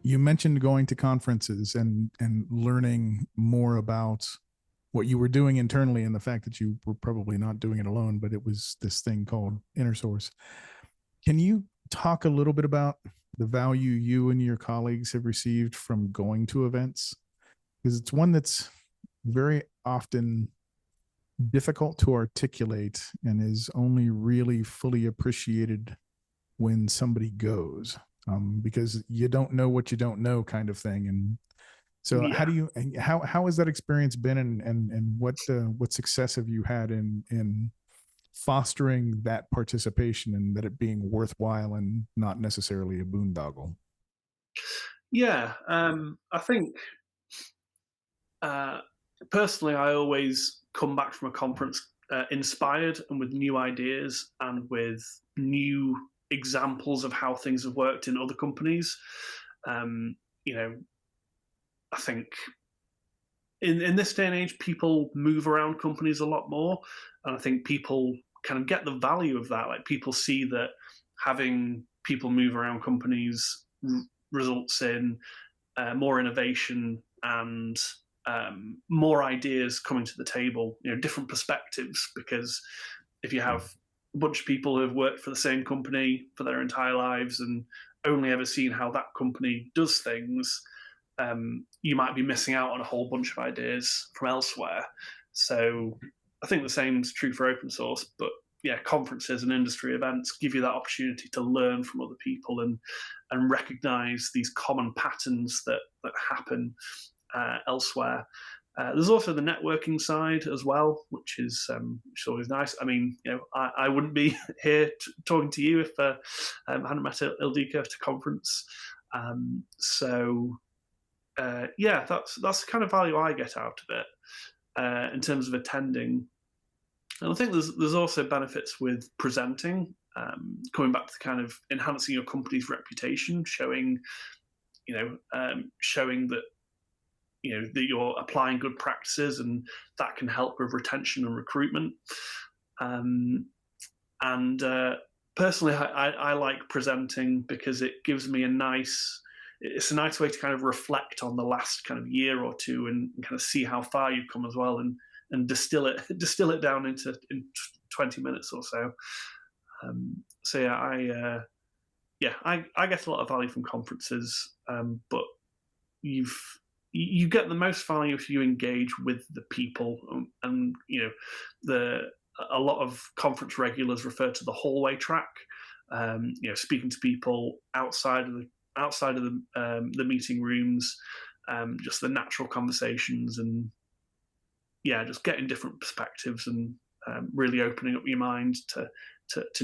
You mentioned going to conferences and learning more about what you were doing internally and the fact that you were probably not doing it alone, but it was this thing called inner source. Can you talk a little bit about the value you and your colleagues have received from going to events? Because it's one that's very often difficult to articulate and is only really fully appreciated when somebody goes, because you don't know what you don't know, kind of thing. And so, how Yeah. do you how has that experience been, and what success have you had in fostering that participation and that it being worthwhile and not necessarily a boondoggle? Yeah. I think uh, personally, I always come back from a conference inspired and with new ideas and with new examples of how things have worked in other companies. Um, you know, I think in this day and age, people move around companies a lot more, and I think people kind of get the value of that. Like people see that having people move around companies results in more innovation and more ideas coming to the table. Different perspectives. Because if you have a bunch of people who have worked for the same company for their entire lives and only ever seen how that company does things, you might be missing out on a whole bunch of ideas from elsewhere. So I think the same is true for open source, but yeah, conferences and industry events give you that opportunity to learn from other people and recognize these common patterns that happen elsewhere. There's also the networking side as well, which is always nice. I mean, I wouldn't be here talking to you if I hadn't met Ildiko at a conference. So yeah, that's the kind of value I get out of it in terms of attending. And I think there's also benefits with presenting, coming back to kind of enhancing your company's reputation, showing that that you're applying good practices, and that can help with retention and recruitment. Um, and Personally, I like presenting because it gives me it's a nice way to kind of reflect on the last kind of year or two and kind of see how far you've come as well, and distill it down in 20 minutes or so. So I get a lot of value from conferences, but you've you get the most value if you engage with the people, and the a lot of conference regulars refer to the hallway track. Speaking to people outside of the meeting rooms, just the natural conversations, and yeah, just getting different perspectives, and really opening up your mind to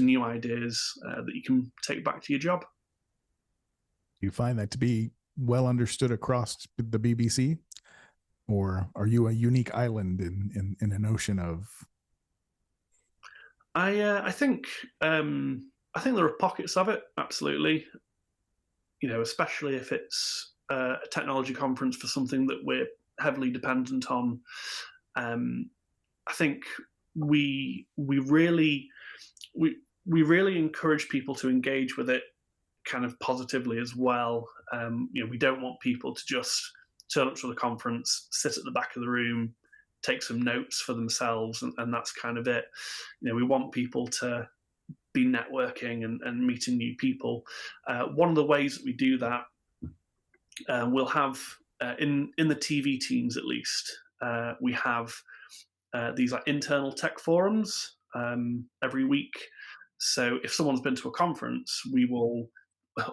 new ideas that you can take back to your job. Do you find that to be well understood across the BBC, or are you a unique island in an ocean of? I think there are pockets of it, absolutely. Especially if it's a technology conference for something that we're heavily dependent on. I think we really we really encourage people to engage with it kind of positively as well. We don't want people to just turn up to the conference, sit at the back of the room, take some notes for themselves, and that's kind of it. We want people to be networking and meeting new people. One of the ways that we do that, we'll have in the TV teams at least, we have these like internal tech forums every week. So if someone's been to a conference, we will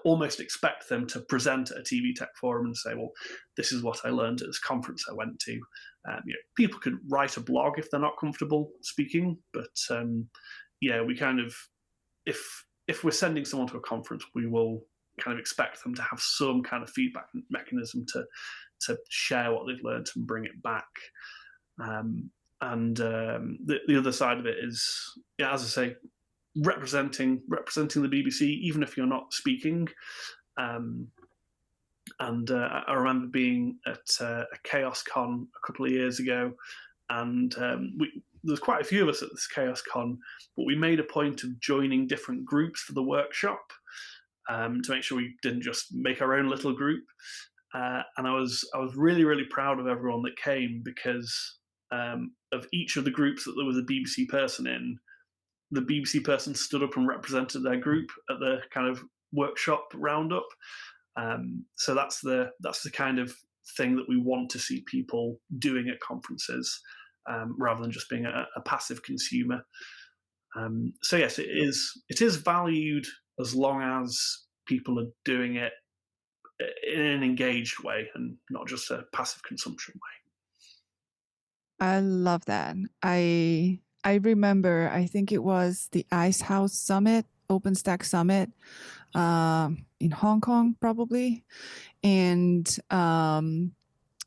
almost expect them to present at a TV Tech forum and say, "Well, this is what I learned at this conference I went to." People could write a blog if they're not comfortable speaking, but yeah, we kind of if we're sending someone to a conference, we will kind of expect them to have some kind of feedback mechanism to share what they've learned and bring it back. The other side of it is, yeah, as I say, representing the BBC, even if you're not speaking. Um, I remember being at a Chaos Con a couple of years ago, and there's quite a few of us at this Chaos Con, but we made a point of joining different groups for the workshop. to make sure we didn't just make our own little group. And I was really really proud of everyone that came, because of each of the groups that there was a BBC person in, the BBC person stood up and represented their group at the kind of workshop roundup. So that's the kind of thing that we want to see people doing at conferences, rather than just being a passive consumer. So yes, it is valued as long as people are doing it in an engaged way and not just a passive consumption way. I love that. I remember, I think it was the Ice House Summit, OpenStack Summit, in Hong Kong, probably. And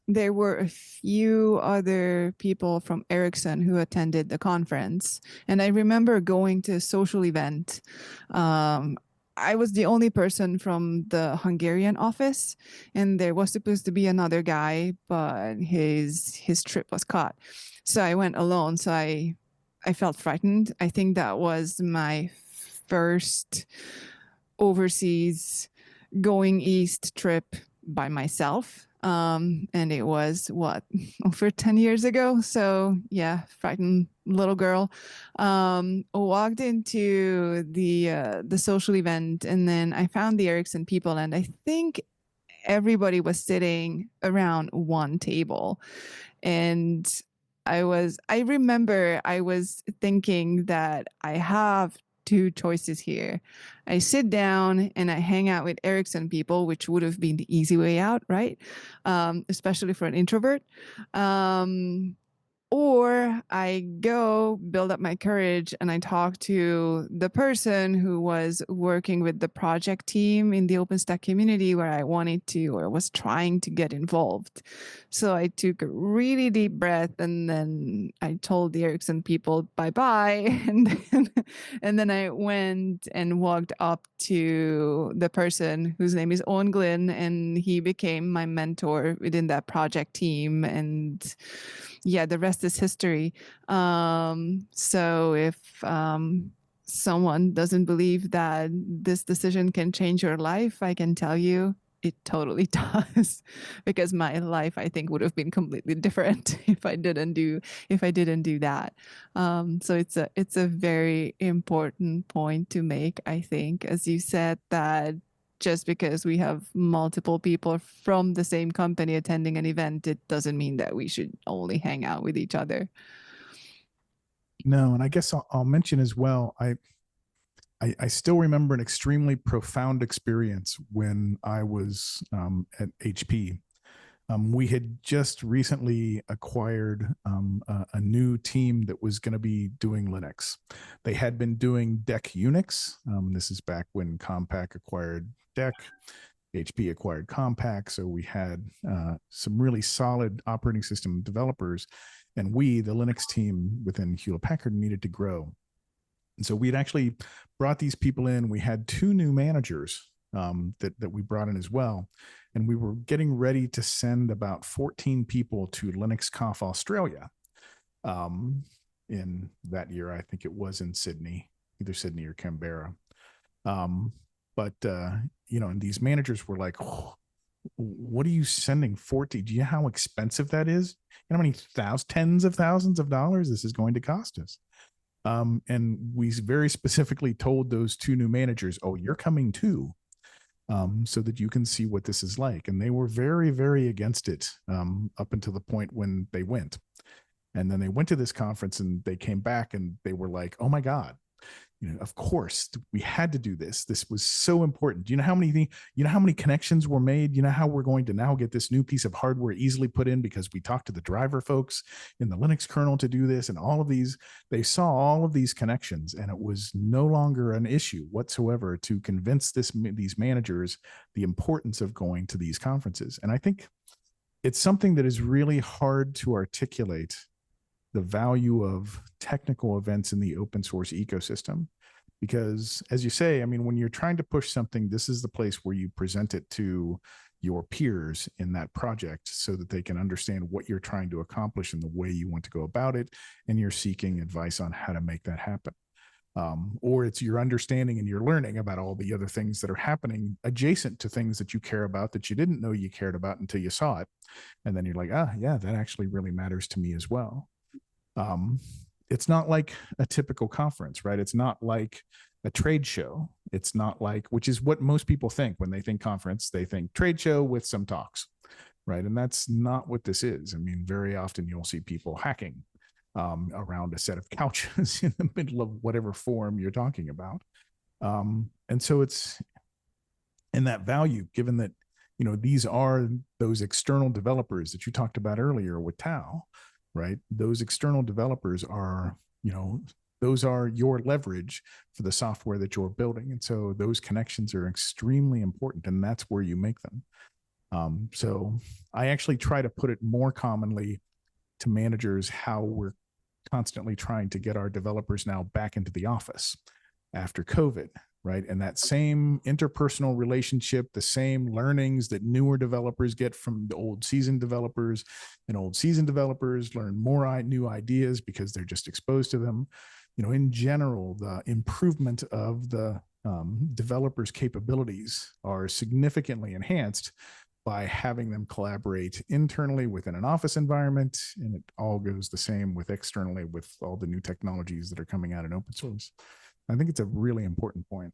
there were a few other people from Ericsson who attended the conference. And I remember going to a social event. I was the only person from the Hungarian office, and there was supposed to be another guy, but his trip was cut. So I went alone. So I felt frightened. I think that was my first overseas going east trip by myself. And it was over 10 years ago. So yeah, frightened little girl. Walked into the social event, and then I found the Ericsson people, and I think everybody was sitting around one table. And I remember I was thinking that I have two choices here. I sit down and I hang out with Ericsson people, which would have been the easy way out, right? Especially for an introvert. Or I go build up my courage and I talk to the person who was working with the project team in the OpenStack community where I wanted to, or was trying to get involved. So I took a really deep breath, and then I told the Ericsson people bye-bye. And then I went and walked up to the person whose name is Owen Glynn, and he became my mentor within that project team. And yeah, the rest is history. So if someone doesn't believe that this decision can change your life, I can tell you it totally does, because my life, I think, would have been completely different if I didn't do that. So it's a very important point to make, I think, as you said, that just because we have multiple people from the same company attending an event, it doesn't mean that we should only hang out with each other. No, and I guess I'll mention as well. I still remember an extremely profound experience when I was at HP. We had just recently acquired a new team that was going to be doing Linux. They had been doing DEC Unix. This is back when Compaq acquired DEC. HP acquired Compaq. So we had some really solid operating system developers. And we, the Linux team within Hewlett Packard, needed to grow. And so we'd actually brought these people in. We had two new managers that we brought in as well. And we were getting ready to send about 14 people to LinuxConf Australia in that year. I think it was in Sydney, either Sydney or Canberra. But and these managers were like, oh, what are you sending 40? Do you know how expensive that is? You know how many tens of thousands of dollars this is going to cost us? And we very specifically told those two new managers, oh, you're coming too, so that you can see what this is like. And they were very, very against it up until the point when they went. And then they went to this conference and they came back and they were like, oh my God, of course we had to do this. This was so important. Do you know how many connections were made? You know how we're going to now get this new piece of hardware easily put in because we talked to the driver folks in the Linux kernel to do this, and all of these, they saw all of these connections, and it was no longer an issue whatsoever to convince these managers the importance of going to these conferences. And I think it's something that is really hard to articulate, the value of technical events in the open source ecosystem. Because as you say, I mean, when you're trying to push something, this is the place where you present it to your peers in that project so that they can understand what you're trying to accomplish and the way you want to go about it. And you're seeking advice on how to make that happen. or it's your understanding and your learning about all the other things that are happening adjacent to things that you care about that you didn't know you cared about until you saw it. And then you're like, ah, yeah, that actually really matters to me as well. It's not like a typical conference, right? It's not like a trade show. It's not like, which is what most people think when they think conference, they think trade show with some talks, right? And that's not what this is. I mean, very often you'll see people hacking around a set of couches in the middle of whatever forum you're talking about. And so it's in that value, given that, you know, these are those external developers that you talked about earlier with Tao, right? Those external developers are, you know, those are your leverage for the software that you're building. And so those connections are extremely important, and that's where you make them. So I actually try to put it more commonly to managers how we're constantly trying to get our developers now back into the office after COVID, right? And that same interpersonal relationship, the same learnings that newer developers get from the old seasoned developers, and old seasoned developers learn more new ideas because they're just exposed to them. You know, in general, the improvement of the developers' capabilities are significantly enhanced by having them collaborate internally within an office environment. And it all goes the same with externally with all the new technologies that are coming out in open source. I think it's a really important point.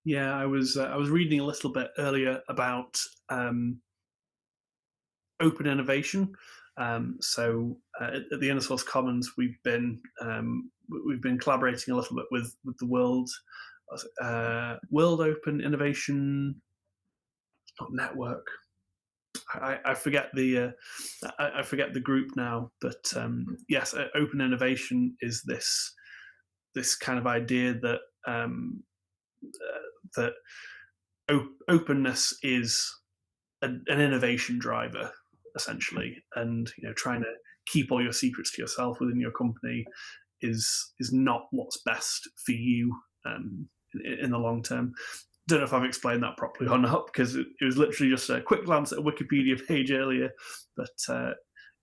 Yeah, I was reading a little bit earlier about open innovation. So at the Inner Source Commons, we've been collaborating a little bit with the World Open Innovation, not network. I forget the group now, but yes, open innovation is this kind of idea that that openness is an innovation driver, essentially, and you know, trying to keep all your secrets to yourself within your company is not what's best for you in the long term. Don't know if I've explained that properly or not, because it was literally just a quick glance at a Wikipedia page earlier. But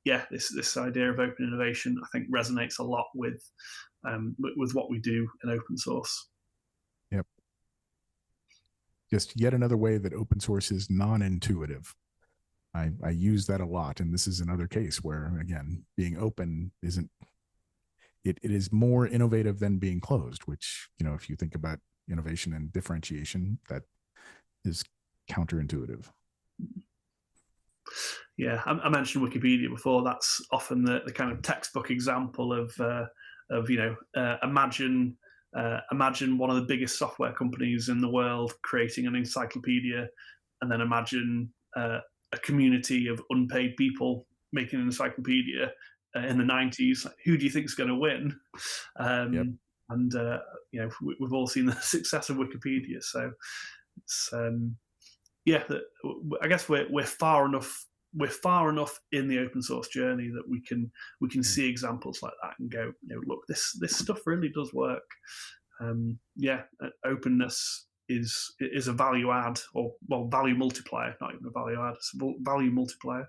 yeah, this idea of open innovation, I think, resonates a lot with what we do in open source. Yep. Just yet another way that open source is non-intuitive. I use that a lot, and this is another case where, again, being open isn't. It is more innovative than being closed, which, you know, if you think about innovation and differentiation, that is counterintuitive. Yeah, I mentioned Wikipedia before. That's often the kind of textbook example of you know, imagine one of the biggest software companies in the world creating an encyclopedia, and then imagine a community of unpaid people making an encyclopedia in the 90s. Who do you think is going to win? Yep. And you know, we've all seen the success of Wikipedia. So it's yeah, I guess we're far enough in the open source journey that we can see examples like that and go, you know, look, this stuff really does work. Yeah, openness is a value add, or well, value multiplier, not even a value add, it's a value multiplier.